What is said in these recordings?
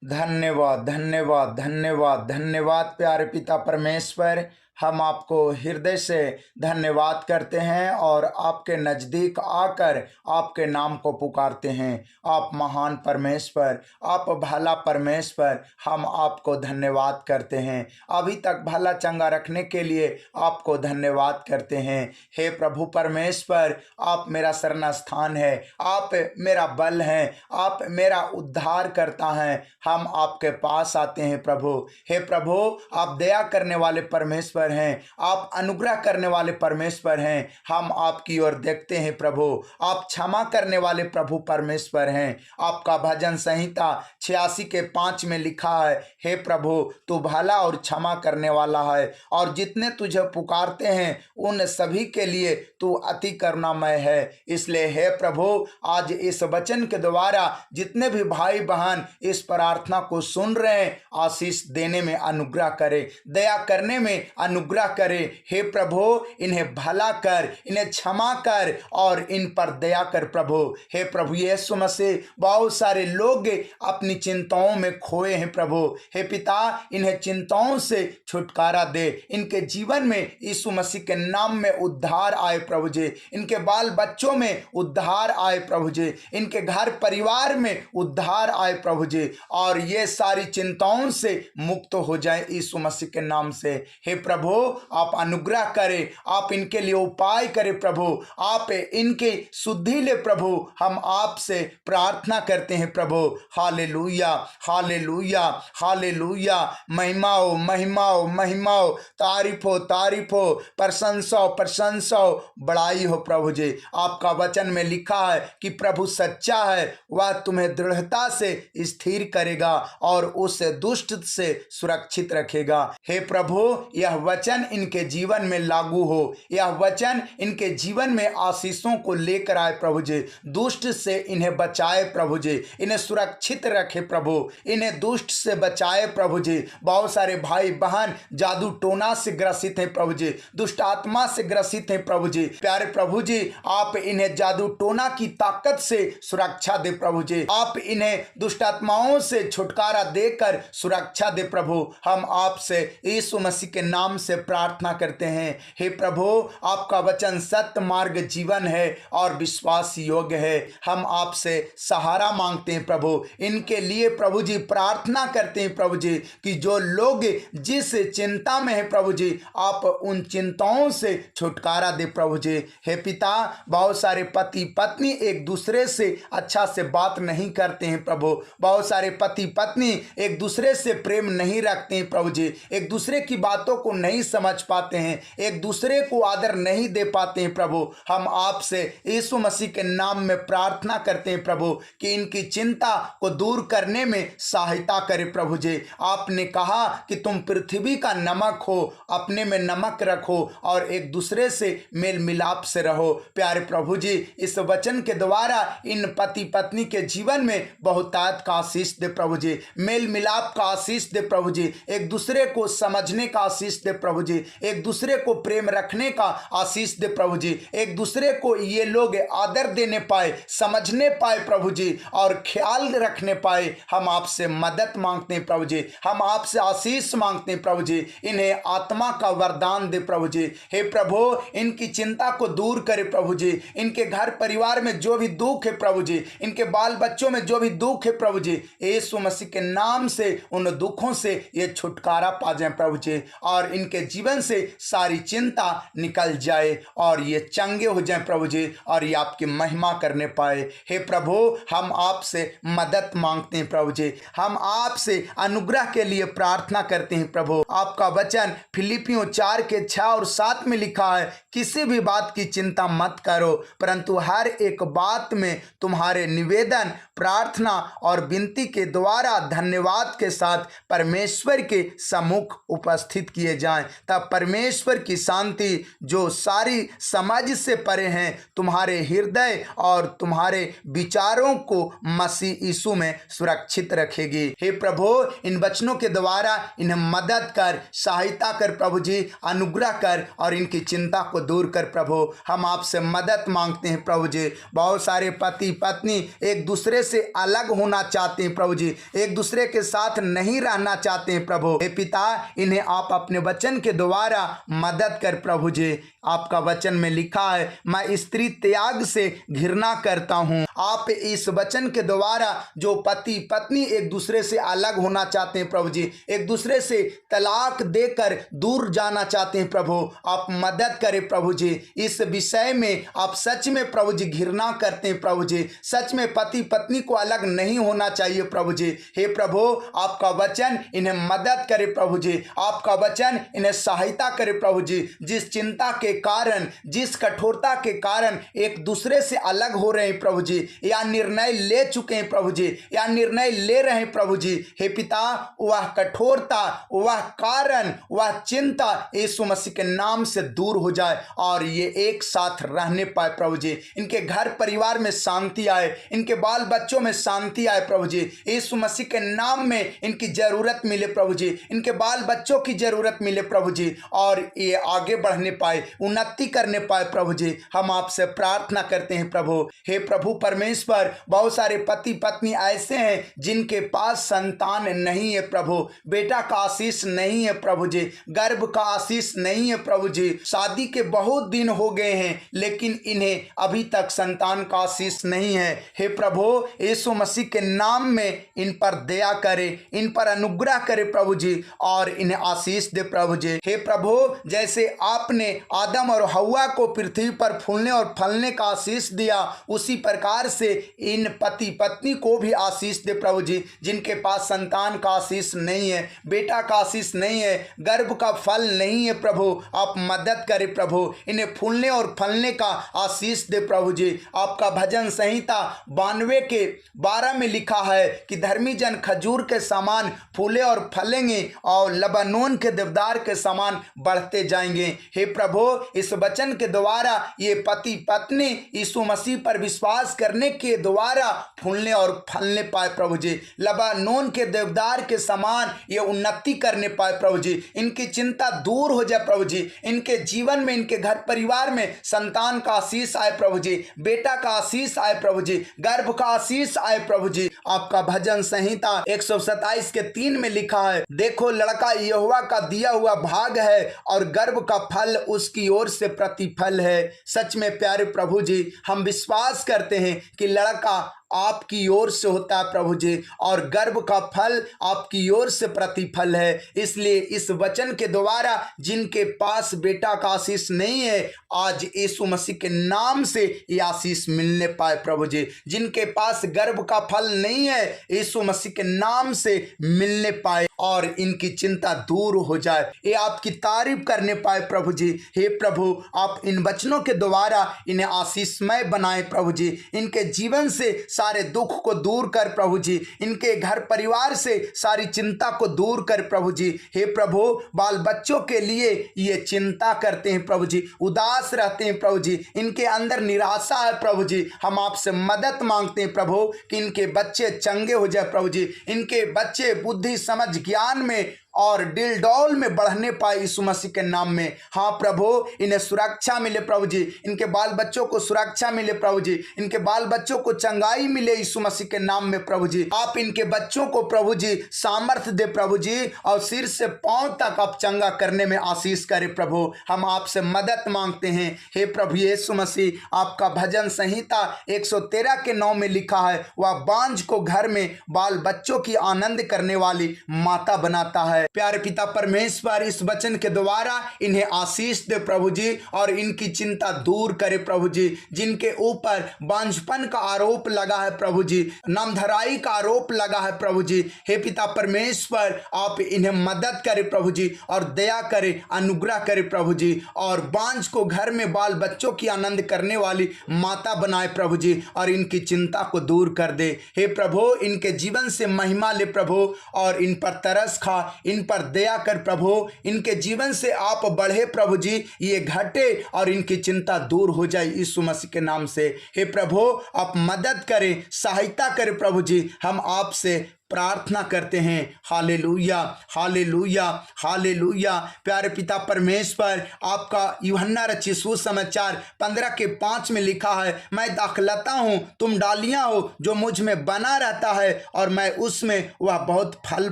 धन्यवाद धन्यवाद धन्यवाद धन्यवाद प्यारे पिता परमेश्वर। हम आपको हृदय से धन्यवाद करते हैं और आपके नज़दीक आकर आपके नाम को पुकारते हैं। आप महान परमेश्वर, आप भला परमेश्वर, हम आपको धन्यवाद करते हैं। अभी तक भला चंगा रखने के लिए आपको धन्यवाद करते हैं। हे प्रभु परमेश्वर, आप मेरा शरण स्थान है, आप मेरा बल हैं, आप मेरा उद्धार करता है। हम आपके पास आते हैं प्रभु। हे प्रभु, आप दया करने वाले परमेश्वर हैं, आप अनुग्रह करने वाले परमेश्वर हैं। हम आपकी ओर देखते हैं प्रभु। आप क्षमा करने वाले प्रभु परमेश्वर हैं। आपका भजन संहिता 86 के 5 में लिखा है, हे प्रभु तू भला और क्षमा करने वाला है, और जितने तुझे पुकारते हैं उन सभी के लिए तू अति करुणामय है। इसलिए हे प्रभु, आज इस वचन के द्वारा जितने भी भाई बहन इस प्रार्थना को सुन रहे हैं, आशीष देने में अनुग्रह करे, दया करने में अनुग्रह करे। हे प्रभु, इन्हें भला कर, इन्हें क्षमा कर और इन पर दया कर प्रभु। हे प्रभु यीशु मसीह, बहुत सारे लोग अपनी चिंताओं में खोए हैं प्रभु। हे पिता, इन्हें चिंताओं से छुटकारा दे। इनके जीवन में यीशु मसीह के नाम में उद्धार आए प्रभु जी। इनके बाल बच्चों में उद्धार आए प्रभु जी। इनके घर परिवार में उद्धार आए प्रभु जी, और ये सारी चिंताओं से मुक्त हो जाए यीशु मसीह के नाम से। हे प्रभु, आप अनुग्रह करें, आप इनके लिए उपाय करें प्रभु, आप इनके शुद्धि ले प्रभु। हम आपसे प्रार्थना करते हैं प्रभु। Hallelujah hallelujah hallelujah. महिमा हो महिमा हो महिमा हो, तारीफ हो, प्रशंसा हो प्रशंसा हो, बड़ाई हो प्रभु जी। आपका वचन में लिखा है कि प्रभु सच्चा है, वह तुम्हें दृढ़ता से स्थिर करेगा और उस दुष्ट से सुरक्षित रखेगा। हे प्रभु, यह वचन इनके जीवन में लागू हो, यह वचन इनके जीवन में आशीषों को लेकर आए प्रभु जी। दुष्ट से इन्हें बचाए प्रभु जी, इन्हें सुरक्षित रखे प्रभु, इन्हें दुष्ट से बचाए प्रभु जी। बहुत सारे भाई बहन जादू टोना से ग्रसित हैं प्रभु जी, दुष्ट आत्मा से ग्रसित हैं प्रभु जी। प्यारे प्रभु जी, आप इन्हें जादू टोना की ताकत से सुरक्षा दे प्रभु जी। आप इन्हें दुष्ट आत्माओं से छुटकारा देकर सुरक्षा दे प्रभु। हम आपसे यीशु मसीह के नाम से प्रार्थना करते हैं। हे प्रभु, आपका वचन सत्य मार्ग जीवन है और विश्वास योग्य है। हम आपसे सहारा मांगते हैं प्रभु। इनके लिए प्रभु जी प्रार्थना करते हैं प्रभु जी कि जो लोग जिस चिंता में है प्रभु जी, आप उन चिंताओं से छुटकारा दे प्रभु जी। हे पिता, बहुत सारे पति पत्नी एक दूसरे से अच्छा से बात नहीं करते हैं प्रभु। बहुत सारे पति पत्नी एक दूसरे से प्रेम नहीं रखते हैं प्रभु जी, एक दूसरे की बातों को नहीं समझ पाते हैं, एक दूसरे को आदर नहीं दे पाते हैं प्रभु। हम आपसे यीशु मसीह के नाम में प्रार्थना करते हैं प्रभु कि इनकी चिंता को दूर करने में सहायता करें प्रभु जी। आपने कहा कि तुम पृथ्वी का नमक हो, अपने में नमक रखो और एक दूसरे से मेल मिलाप से रहो। प्यारे प्रभु जी, इस वचन के द्वारा इन पति पत्नी के जीवन में बहुतायत का आशीष दे प्रभु जी, मेल मिलाप का आशीष दे प्रभु जी, एक दूसरे को समझने का आशीष दे प्रभु जी, एक दूसरे को प्रेम रखने का आशीष दे प्रभु जी, एक दूसरे को ये लोग आदर देने पाए, समझने पाए प्रभु जी, और ख्याल रखने पाए। हम आपसे मदद मांगते हैं प्रभु जी, हम आपसे आशीष मांगते हैं प्रभु जी। इन्हें आत्मा का वरदान दे प्रभु जी। हे प्रभु, इनकी चिंता को दूर करे प्रभु जी। इनके घर परिवार में जो भी दुख है प्रभु जी, इनके बाल बच्चों में जो भी दुख है प्रभु जी, यीशु मसीह के नाम से उन दुखों से ये छुटकारा पा जाए प्रभु जी, और इनके जीवन से सारी चिंता निकल जाए और ये चंगे हो जाए प्रभु जी, और ये आपकी महिमा करने पाए। हे प्रभु, हम आपसे मदद मांगते हैं प्रभु जी, हम आपसे अनुग्रह के लिए प्रार्थना करते हैं प्रभु। आपका वचन फिलिपियों 4 के 6 और 7 में लिखा है, किसी भी बात की चिंता मत करो, परंतु हर एक बात में तुम्हारे निवेदन, प्रार्थना और विनती के द्वारा धन्यवाद के साथ परमेश्वर के सम्मुख उपस्थित किए जाएं। जाएं, तब परमेश्वर की शांति जो सारी समझ से परे हैं तुम्हारे हृदय और तुम्हारे विचारों को मसीह यीशु में सुरक्षित रखेगी। हे प्रभु, इन वचनों के द्वारा इन्हें मदद कर, सहायता कर प्रभु जी, अनुग्रह कर और इनकी चिंता को दूर कर प्रभु। हम आपसे मदद मांगते हैं प्रभु जी। बहुत सारे पति पत्नी एक दूसरे से अलग होना चाहते हैं प्रभु जी, एक दूसरे के साथ नहीं रहना चाहते हैं प्रभु। हे पिता, इन्हें आप अपने वचन के द्वारा मदद कर प्रभु जी। आपका वचन में लिखा है, मैं स्त्री त्याग से घृणा करता हूँ। आप इस वचन के द्वारा जो पति पत्नी एक दूसरे से अलग होना चाहते हैं प्रभु जी, एक दूसरे से तलाक देकर दूर जाना चाहते हैं प्रभु, आप मदद करें प्रभु जी। इस विषय में आप सच में प्रभु जी घृणा करते हैं प्रभु जी, सच में पति पत्नी को अलग नहीं होना चाहिए प्रभु जी। हे प्रभु, आपका वचन इन्हें मदद करे प्रभु जी, आपका वचन इन्हें सहायता करे प्रभु जी। जिस चिंता के कारण, जिस कठोरता के कारण एक दूसरे से अलग हो रहे हैं प्रभु जी, या निर्णय ले चुके हैं प्रभु जी, या निर्णय ले रहे हैं प्रभु जी, हे पिता, वह कठोरता, वह कारण, वह चिंता यीशु मसीह के नाम से दूर हो जाए और ये एक साथ रहने पाए प्रभु जी। इनके घर परिवार में शांति आए, इनके बाल बच्चों में शांति आए प्रभु जी। यीशु मसीह के नाम में इनकी जरूरत मिले प्रभु जी, इनके बाल बच्चों की जरूरत मिले प्रभु जी, और ये आगे बढ़ने पाए, उन्नति करने पाए प्रभु जी। हम आपसे प्रार्थना करते हैं प्रभु। हे प्रभु परमेश्वर, बहुत सारे पति पत्नी ऐसे हैं जिनके पास संतान नहीं है प्रभु, बेटा का आशीष नहीं है प्रभु जी, गर्भ का आशीष नहीं है प्रभु जी। शादी के बहुत दिन हो गए हैं लेकिन इन्हें अभी तक संतान का आशीष नहीं है। हे प्रभु, यीशु मसीह के नाम में इन पर दया करे, इन पर अनुग्रह करे प्रभु जी, और इन्हें आशीष दे प्रभु जी। हे प्रभु, जैसे आपने आदम और हव्वा को पृथ्वी पर फूलने और फलने का आशीष दिया, उसी प्रकार से इन पति पत्नी को भी आशीष दे प्रभु जी। जिनके पास संतान का आशीष नहीं है, बेटा का आशीष नहीं है, गर्भ का फल नहीं है प्रभु, आप मदद करें प्रभु, इन्हें फूलने और फलने का आशीष दे प्रभु जी। आपका भजन संहिता 92 के 12 में लिखा है कि धर्मी जन खजूर के समान फूले और फलेंगे और लबानोन के देवदार के समान बढ़ते जाएंगे। हे प्रभु, इस वचन के द्वारा ये पति पत्नी यीशु मसीह पर विश्वास करने के द्वारा फूलने और फलने पाए प्रभु जी, लबानोन के देवदार के समान ये उन्नति करने पाए प्रभु जी। इनकी चिंता दूर हो जाए प्रभु जी, इनके जीवन में, इनके घर परिवार में संतान का आशीष आए प्रभु जी, बेटा का आशीष आए प्रभु जी, गर्भ का आशीष आए प्रभु जी। आपका भजन संहिता 127 के 3 में लिखा है, देखो लड़का यहोवा का दिया हुआ भाग है और गर्भ का फल उसकी ओर से प्रतिफल है। सच में प्यारे प्रभु जी, हम विश्वास करते हैं कि लड़का आपकी ओर से होता है प्रभु जी, और गर्भ का फल आपकी ओर से प्रतिफल है। इसलिए इस वचन के द्वारा जिनके पास बेटा का आशीष नहीं है, आज यीशु मसीह के नाम से ये आशीष मिलने पाए प्रभु जी। जिनके पास गर्भ का फल नहीं है, यीशु मसीह के नाम से मिलने पाए और इनकी चिंता दूर हो जाए, ये आपकी तारीफ करने पाए प्रभु जी। हे प्रभु, आप इन वचनों के द्वारा इन्हें आशीषमय बनाए प्रभु जी, इनके जीवन से सारे दुख को दूर कर प्रभु जी, इनके घर परिवार से सारी चिंता को दूर कर प्रभु जी। हे प्रभु, बाल बच्चों के लिए ये चिंता करते हैं प्रभु जी, उदास रहते हैं प्रभु जी, इनके अंदर निराशा है प्रभु जी। हम आपसे मदद मांगते हैं प्रभु कि इनके बच्चे चंगे हो जाए प्रभु जी, इनके बच्चे बुद्धि समझ ज्ञान में और दिल डौल में बढ़ने पाए यीशु मसीह के नाम में। हाँ प्रभु, इन्हें सुरक्षा मिले प्रभु जी, इनके बाल बच्चों को सुरक्षा मिले प्रभु जी, इनके बाल बच्चों को चंगाई मिले यीशु मसीह के नाम में प्रभु जी। आप इनके बच्चों को प्रभु जी सामर्थ्य दे प्रभु जी, और सिर से पांव तक आप चंगा करने में आशीष करें प्रभु। हम आपसे मदद मांगते हैं। हे प्रभु यीशु मसीह, आपका भजन संहिता 113 के 9 में लिखा है, वह बांझ को घर में बाल बच्चों की आनंद करने वाली माता बनाता है। प्यारे पिता परमेश्वर, इस वचन के द्वारा इन्हें आशीष दे प्रभु जी, और इनकी चिंता दूर करे प्रभु जी। जिनके ऊपर बांझपन का आरोप लगा है प्रभु जी, नामधराई का आरोप लगा है प्रभु जी, हे पिता परमेश्वर, आप इन्हें मदद करे प्रभु जी, और दया करे, अनुग्रह करे प्रभु जी, और बांझ को घर में बाल बच्चों की आनंद करने वाली माता बनाए प्रभु जी, और इनकी चिंता को दूर कर दे। हे प्रभु, इनके जीवन से महिमा ले प्रभु, और इन पर तरस खा, इन पर दया कर प्रभु, इनके जीवन से आप बढ़े प्रभु जी, ये घटे और इनकी चिंता दूर हो जाए यीशु मसीह के नाम से। हे प्रभु, आप मदद करें, सहायता करें प्रभु जी, हम आपसे प्रार्थना करते हैं। Hallelujah, hallelujah, hallelujah. प्यारे पिता परमेश्वर, आपका यूहन्ना रचित सुसमाचार 15:5 में लिखा है, मैं दाखलता हूँ, तुम डालियाँ हो, जो मुझ में बना रहता है और मैं उसमें, वह बहुत फल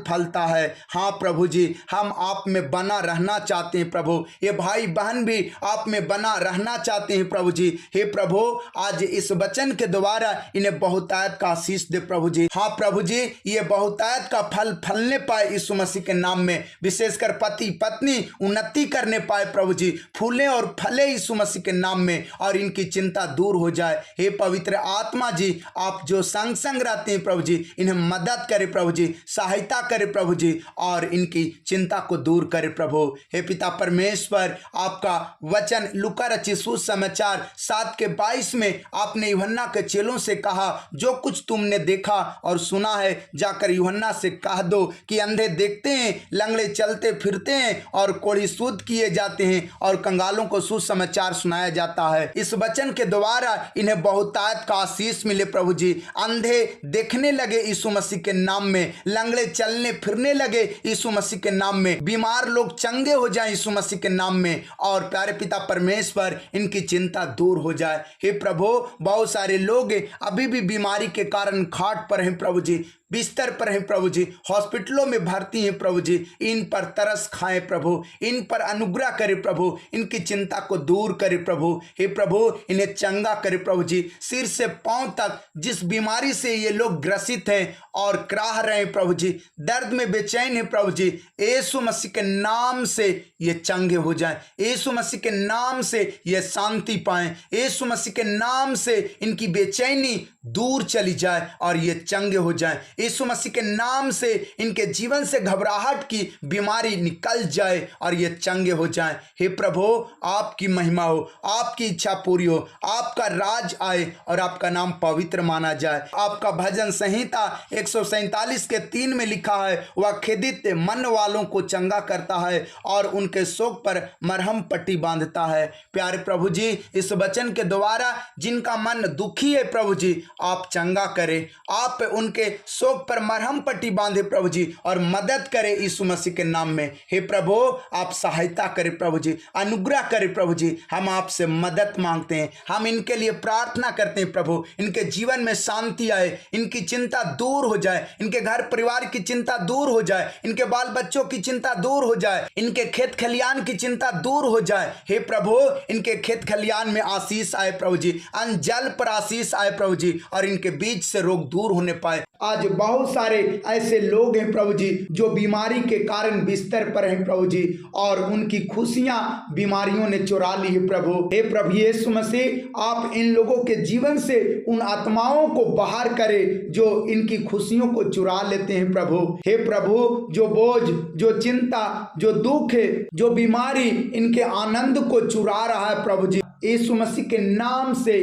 फलता है। हाँ प्रभु जी, हम आप में बना रहना चाहते हैं प्रभु, ये भाई बहन भी आप में बना रहना चाहते हैं प्रभु जी। हे प्रभु, आज इस वचन के द्वारा इन्हें बहुतायत का आशीष दे प्रभु जी। हाँ प्रभु जी, ये बहुतायत का फल फलने पाए यीशु मसीह के नाम में, विशेषकर पति पत्नी उन्नति करने पाए प्रभु जी, फूले और फले यीशु मसीह के नाम में, और इनकी चिंता दूर हो जाए। हे पवित्र आत्मा जी, आप जो संग संग रहते हैं प्रभु जी, इन्हें मदद करे प्रभु जी, सहायता करे प्रभु जी, और इनकी चिंता को दूर करे प्रभु। हे पिता परमेश्वर, आपका वचन लूका रचित सुसमाचार 7:22 में आपने यूहन्ना के चेलों से कहा, जो कुछ तुमने देखा और सुना है जाकर यूहन्ना से कह दो कि अंधे देखते हैं, लंगड़े चलते फिरते हैं, और कोढ़ी शुद्ध किए जाते हैं, और कंगालों को सुसमाचार सुनाया जाता है। इस वचन के द्वारा इन्हें बहुतायत का आशीष मिले प्रभु जी। अंधे देखने लगे यीशु मसीह के नाम में, लंगड़े चलने फिरने लगे यीशु मसीह के नाम में, बीमार लोग चंगे हो जाए यीशु मसीह के नाम में, और प्यारे पिता परमेश्वर, इनकी चिंता दूर हो जाए। हे प्रभु, बहुत सारे लोग अभी भी बीमारी के कारण खाट पर हैं प्रभु जी, बिस्तर पर हैं प्रभु जी, हॉस्पिटलों में भर्ती हैं प्रभु जी, इन पर तरस खाएं प्रभु, इन पर अनुग्रह करे प्रभु, इनकी चिंता को दूर करे प्रभु। हे प्रभु, इन्हें चंगा करे प्रभु जी, सिर से पांव तक जिस बीमारी से ये लोग ग्रसित हैं और कराह रहे हैं प्रभु जी, दर्द में बेचैन है प्रभु जी, यीशु मसीह के नाम से ये चंगे हो जाएं, यीशु मसीह के नाम से ये शांति पाएं, यीशु मसीह के नाम से इनकी बेचैनी दूर चली जाए और ये चंगे हो जाएं, यीशु मसीह के नाम से इनके जीवन से घबराहट की बीमारी निकल जाए और ये चंगे हो जाएं। हे प्रभु, आपकी महिमा हो, आपकी इच्छा पूरी हो, आपका राज आए और आपका नाम पवित्र माना जाए। आपका भजन संहिता 147:3 में लिखा है, वह खेदित मन वालों को चंगा करता है और उनके शोक पर मरहम पट्टी बांधता है। प्यारे प्रभु जी, इस वचन के द्वारा जिनका मन दुखी है प्रभु जी, आप चंगा करें, आप उनके शोक पर मरहम पट्टी बांधे प्रभु जी, और मदद करें यीशु मसीह के नाम में। हे प्रभु, आप सहायता करें प्रभु जी, अनुग्रह करें प्रभु जी, हम आपसे मदद मांगते हैं, हम इनके लिए प्रार्थना करते हैं प्रभु, इनके जीवन में शांति आए, इनकी चिंता दूर हो जाए, इनके घर परिवार की चिंता दूर हो जाए, इनके बाल बच्चों की चिंता दूर हो जाए, इनके खेत खलियान की चिंता दूर हो जाए। हे प्रभु, इनके खेत खलियान में आशीष आए प्रभु जी, अन्न जल पर आशीष आए प्रभु जी, और इनके बीच से रोग दूर होने पाए। आज बहुत सारे ऐसे लोग हैं प्रभु जी, जो बीमारी के कारण बिस्तर पर हैं प्रभु जी, और उनकी खुशियां बीमारियों ने चुरा ली है प्रभु। हे प्रभु यीशु मसीह, आप इन लोगों के जीवन से उन आत्माओं को बाहर करें जो इनकी खुशियों को चुरा लेते हैं प्रभु। हे प्रभु, जो बोझ, जो चिंता, जो दुख है, जो बीमारी इनके आनंद को चुरा रहा है प्रभु जी, यीशु मसीह के नाम से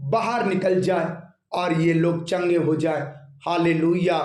बाहर निकल जाए और ये लोग चंगे हो जाए। हालेलुया,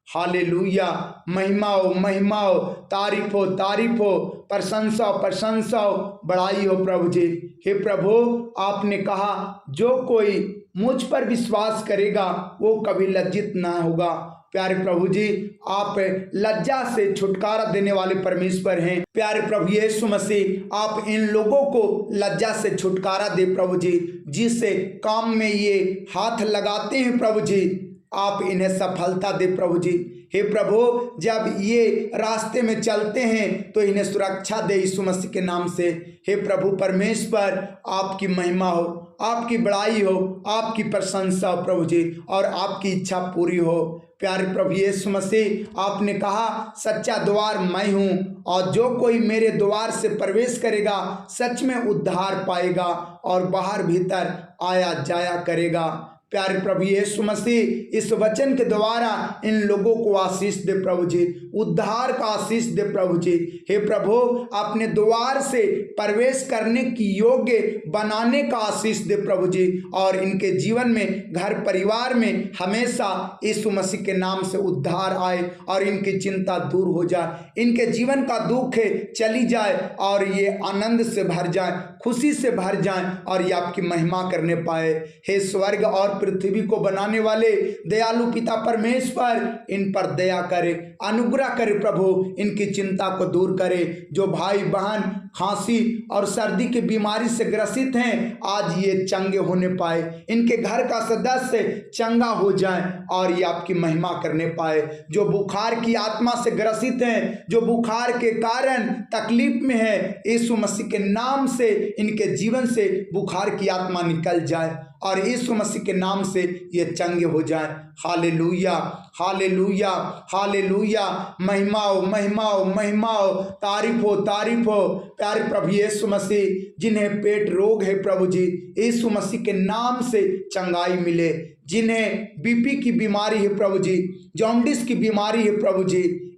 हालेलुया, महिमा हो, महिमा हो, तारीफ हो, तारीफ हो, प्रशंसा हो, प्रशंसा हो, बड़ाई हो प्रभु जी। हे प्रभु, आपने कहा, जो कोई मुझ पर विश्वास करेगा वो कभी लज्जित ना होगा। प्यारे प्रभु जी, आप लज्जा से छुटकारा देने वाले परमेश्वर हैं। प्यारे प्रभु यीशु मसीह, आप इन लोगों को लज्जा से छुटकारा दे प्रभु जी, जिससे काम में ये हाथ लगाते हैं प्रभु जी, आप इन्हें सफलता दे प्रभु जी। हे प्रभु, जब ये रास्ते में चलते हैं तो इन्हें सुरक्षा दे यीशु मसीह के नाम से। हे प्रभु परमेश्वर, आपकी महिमा हो, आपकी बड़ाई हो, आपकी प्रशंसा हो प्रभु जी, और आपकी इच्छा पूरी हो। प्यारे प्रभु यीशु मसीह, आपने कहा, सच्चा द्वार मैं हूँ, और जो कोई मेरे द्वार से प्रवेश करेगा सच में उद्धार पाएगा और बाहर भीतर आया जाया करेगा। प्यारे प्रभु यीशु मसीह इस वचन के द्वारा इन लोगों को आशीष दे प्रभु जी, उद्धार का आशीष दे प्रभु जी। हे प्रभु, अपने द्वार से प्रवेश करने की योग्य बनाने का आशीष दे प्रभु जी, और इनके जीवन में, घर परिवार में हमेशा यीशु मसीह के नाम से उद्धार आए और इनकी चिंता दूर हो जाए, इनके जीवन का दुख चली जाए और ये आनंद से भर जाए, खुशी से भर जाए और ये आपकी महिमा करने पाए। हे स्वर्ग और पृथ्वी को बनाने वाले दयालु पिता परमेश्वर, इन पर दया करे, अनुग्रह करे प्रभु, इनकी चिंता को दूर करे। जो भाई बहन खांसी और सर्दी की बीमारी से ग्रसित हैं, आज ये चंगे होने पाए, इनके घर का सदस्य चंगा हो जाए और ये आपकी महिमा करने पाए। जो बुखार की आत्मा से ग्रसित हैं, जो बुखार के कारण तकलीफ में है, यीशु मसीह के नाम से इनके जीवन से बुखार की आत्मा निकल जाए और यीशु मसीह के नाम से ये चंगे हो जाए। Hallelujah, hallelujah, hallelujah. महिमा हो, महिमा हो, महिमा हो, तारीफ हो, तारीफ हो। प्यारे प्रभु यीशु मसीह, जिन्हें पेट रोग है प्रभु जी, यीशु मसीह के नाम से चंगाई मिले। जिन्हें बीपी की बीमारी है प्रभु जी, जॉन्डिस की बीमारी है प्रभु जी,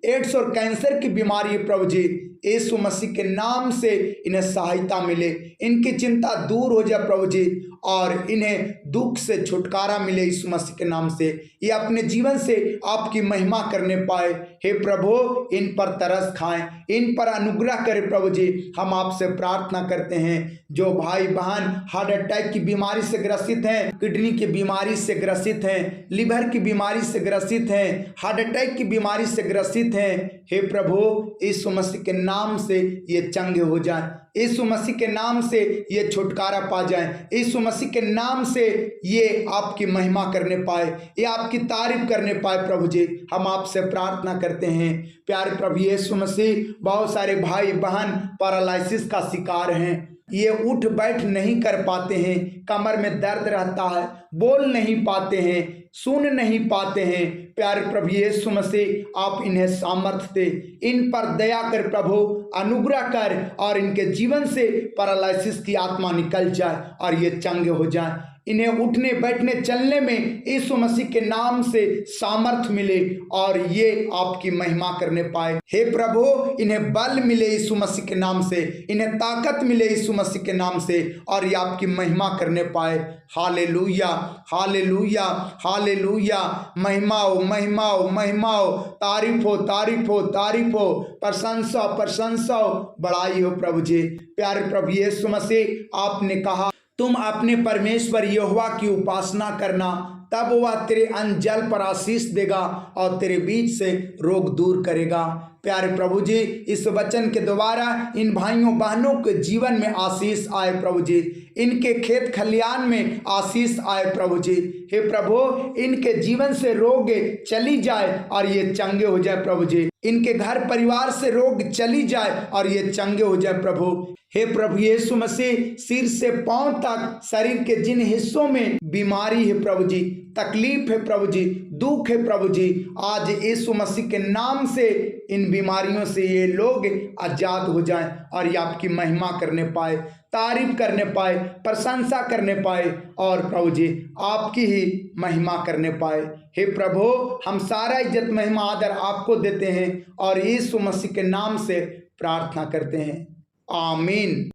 एड्स और कैंसर की बीमारी है प्रभु जी, यीशु मसीह के नाम से इन्हें सहायता मिले, इनकी चिंता दूर हो जाए प्रभु जी, और इन्हें दुख से छुटकारा मिले यीशु मसीह के नाम से। ये अपने जीवन से आपकी महिमा करने पाए। हे प्रभु, इन पर तरस खाएं, इन पर अनुग्रह करें प्रभु जी। हम आपसे प्रार्थना करते हैं, जो भाई बहन हार्ट अटैक की बीमारी से ग्रसित हैं, किडनी की बीमारी से ग्रसित हैं, लिवर की बीमारी से ग्रसित हैं, हार्ट अटैक की बीमारी से ग्रसित हैं, हे प्रभु, यीशु मसीह के नाम से ये चंगे हो जाएं, यीशु मसीह के नाम से ये छुटकारा पा जाएं, यीशु मसीह के नाम से ये आपकी महिमा करने पाए, ये आपकी तारीफ करने पाए प्रभु जी। हम आपसे प्रार्थना करते हैं प्यारे प्रभु यीशु मसीह। बहुत सारे भाई बहन पैरालिसिस का शिकार हैं, ये उठ बैठ नहीं कर पाते हैं, कमर में दर्द रहता है, बोल नहीं पाते हैं, सुन नहीं पाते हैं। प्यारे प्रभु यीशु मसीह, आप इन्हें सामर्थ्य दे, इन पर दया कर प्रभु, अनुग्रह कर, और इनके जीवन से पैरालिसिस की आत्मा निकल जाए और ये चंगे हो जाए। इन्हें उठने बैठने चलने में यीशु मसीह के नाम से सामर्थ्य मिले और ये आपकी महिमा करने पाए। हे प्रभु, इन्हें बल मिले यीशु मसीह के नाम से, इन्हें ताकत मिले यीशु मसीह के नाम से, और ये आपकी महिमा करने पाए। Hallelujah, hallelujah, hallelujah. महिमा हो, महिमा हो, महिमा हो, तारीफ हो, तारीफ हो, तारीफ हो, प्रशंसा, प्रशंसा हो, बड़ाई हो प्रभु जी। प्यारे प्रभु यीशु मसीह, आपने कहा तुम अपने परमेश्वर यहोवा की उपासना करना, तब वह तेरे अन्न जल पर आशीष देगा और तेरे बीच से रोग दूर करेगा। प्यारे प्रभु जी, इस वचन के द्वारा इन भाइयों बहनों के जीवन में आशीष आए प्रभु जी, इनके खेत खलियान में आशीष आए प्रभु जी। हे प्रभु, इनके जीवन से रोग चली जाए और ये चंगे हो जाए प्रभु जी, इनके घर परिवार से रोग चली जाए और ये चंगे हो जाए प्रभु। हे प्रभु यीशु मसीह, सिर से पांव तक शरीर के जिन हिस्सों में बीमारी है प्रभु जी, तकलीफ है प्रभु जी, दुख है प्रभु जी, आज यीशु मसीह के नाम से इन बीमारियों से ये लोग आजाद हो जाएं और ये आपकी महिमा करने पाए, तारीफ करने पाए, प्रशंसा करने पाए, और प्रभु जी आपकी ही महिमा करने पाए। हे प्रभु, हम सारा इज्जत महिमा आदर आपको देते हैं और यीशु मसीह के नाम से प्रार्थना करते हैं, आमीन।